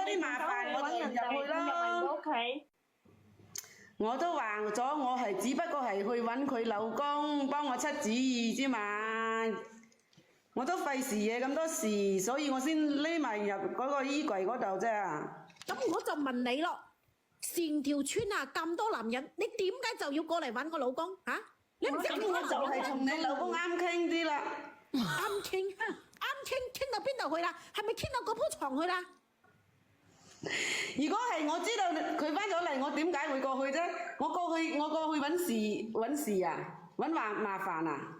啲麻煩我就入去咯。我都話咗，我係只不過係去揾佢老公幫我出主意啫嘛。我都費事嘢咁多事，所以我先匿埋入嗰個衣櫃嗰度啫。咁我就問你咯，成條村啊咁多男人，你點解就要過嚟揾個老公嚇？你唔咁我就係同你老公啱傾啲啦。啱傾到邊度去啦？係咪傾到嗰鋪床去啦？如果係我知道佢翻咗嚟，我點解會過去啫？我過去揾事啊，揾麻煩啊！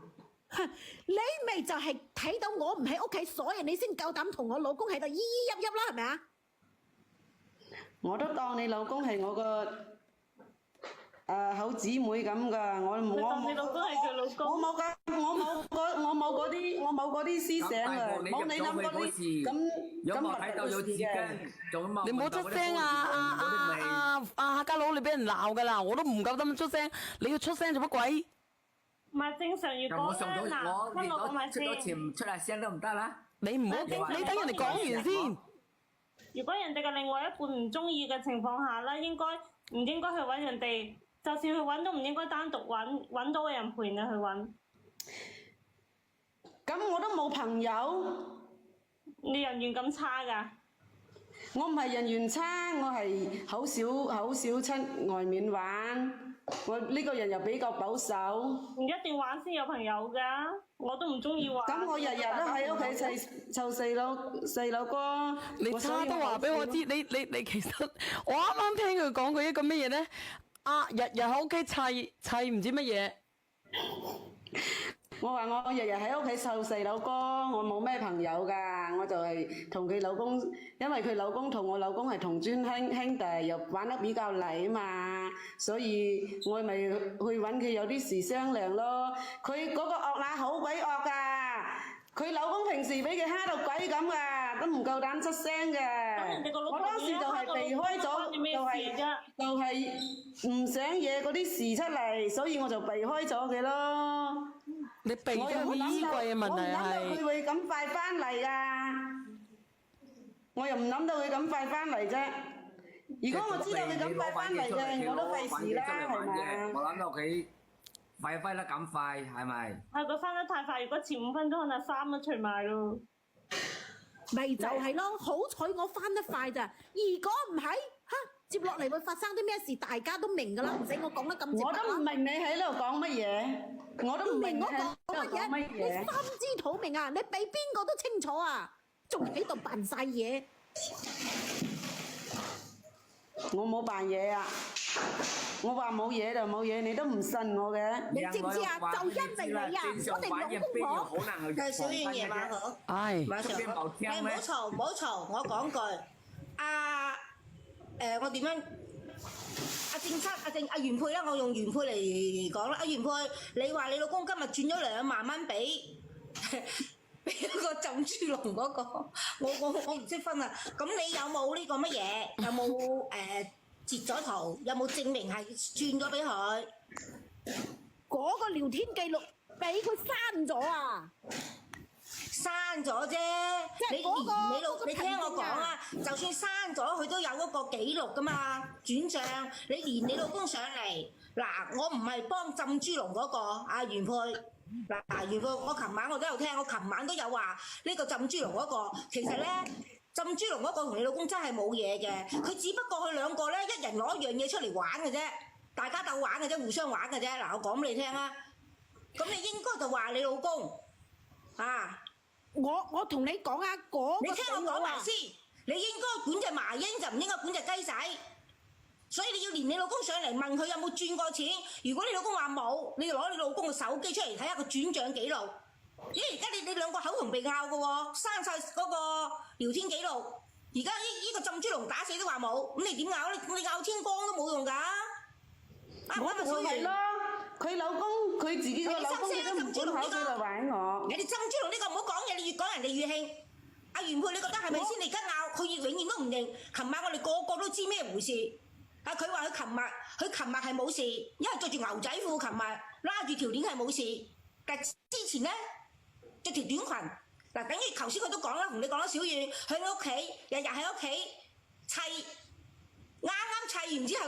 你咪就係睇到我唔喺屋企，所以你先夠膽同我老公喺度咿咿噏噏啦，係咪啊？我都當你老公係我個好姊妹咁噶，我冇嗰啲思想啊，冇你諗嗰啲咁睇到有紙巾，你唔好出聲啊！家佬，你俾人鬧噶啦，我都唔夠膽出聲，你要出聲做乜鬼？唔係正常，如果咧嗱，聽我講埋先。出咗錢唔出嚟聲都唔得啦。你唔好，你等人哋講完先。如果人哋嘅另外一半唔中意嘅情況下咧，唔應該去揾人哋？就算去揾都唔應該單獨揾到嘅人陪你去揾。咁我都冇朋友，你人緣咁差㗎？我唔係人緣差，我係好少出外面玩。我呢個人又比較保守。唔一定玩先有朋友㗎，我都唔中意玩。咁我日日都喺屋企湊細佬哥。你差都話俾我知，你其實我啱啱聽佢講過一個乜嘢咧？日日喺屋企砌唔知乜嘢。我話我日日喺屋企湊細佬哥，我冇咩朋友㗎，我就係同佢老公，因為佢老公同我老公係同村兄弟，又玩得比較嚟啊嘛，所以我咪去揾佢有啲事商量咯。佢嗰個惡乸好鬼惡㗎，佢老公平時俾佢蝦到鬼咁㗎，都唔夠膽出聲嘅。我當時就係避開咗，就係唔想惹嗰啲事出嚟，所以我就避開咗佢咯。你避咗衣櫃嘅問題係，我唔諗到佢會咁快翻嚟啊！我又唔諗到佢咁快翻嚟啫。如果我知道佢咁快翻嚟嘅，我都費事啦，係咪？我諗到佢快得咁快，係咪？係佢翻得太快，如果前5分鐘可能衫都除埋咯。咪就係咯，好彩我翻得快咋。如果唔係，接落嚟會發生啲咩事，大家都明噶啦，唔使我講得咁直白。我都唔明你喺度講乜嘢，我都唔明我講乜嘢，你心知肚明啊！你比邊個都清楚啊，仲喺度扮晒嘢。我冇扮嘢啊！我話冇嘢就冇嘢，你都唔信我嘅。你知唔知啊？就因為你啊，我哋老公婆。係小燕夜晚好。晚上好。唔好嘈，我講句。我點樣？阿原配啦，我用原配嚟講啦。阿原配，你話你老公今日轉咗2萬蚊俾嗰個浸豬籠嗰個，我唔識分啊。咁你有冇呢個乜嘢？有冇截咗圖？有冇證明係轉咗俾佢？嗰個聊天記錄俾佢刪咗啊！刪咗啫，你聽我講啊，就算刪咗，佢都有嗰個記錄噶嘛，轉賬，你連你老公上嚟，嗱，我唔係幫浸豬籠嗰個阿原配，嗱原配，我琴晚我都有聽，我琴晚都有話呢個浸豬籠嗰個，其實咧浸豬籠嗰個同你老公真係冇嘢嘅，佢只不過佢兩個咧一人攞一樣嘢出嚟玩嘅啫，大家鬥玩嘅啫，互相玩嘅啫，嗱我講俾你聽啊，咁你應該就話你老公啊。我同你講啊，你聽我講埋先，你應該管隻麻鷹就唔應該管隻雞仔，所以你要連你老公上嚟問佢有冇轉過錢，如果你老公話冇，你就攞你老公嘅手機出嚟睇下個轉賬記錄，因為而家你兩個口同鼻拗嘅喎，刪晒嗰個聊天記錄，而家呢個浸豬籠打死都話冇，咁你點拗？你拗天光都冇用㗎。我咪係咯，佢老公佢自己個老公佢都唔管口，佢就玩我。你哋浸豬籠呢個唔好講嘢，你越講人哋越興。阿原配，你覺得係咪先？你而家拗，佢永遠都唔認。琴晚我哋個個都知咩回事。佢話佢琴日係冇事，因為着住牛仔褲，琴日拉住條鏈係冇事。但之前咧着條短裙，嗱，等於頭先佢都講啦，同你講啦，小雨去你屋企，日日喺屋企。砌啱砌完之後嘅。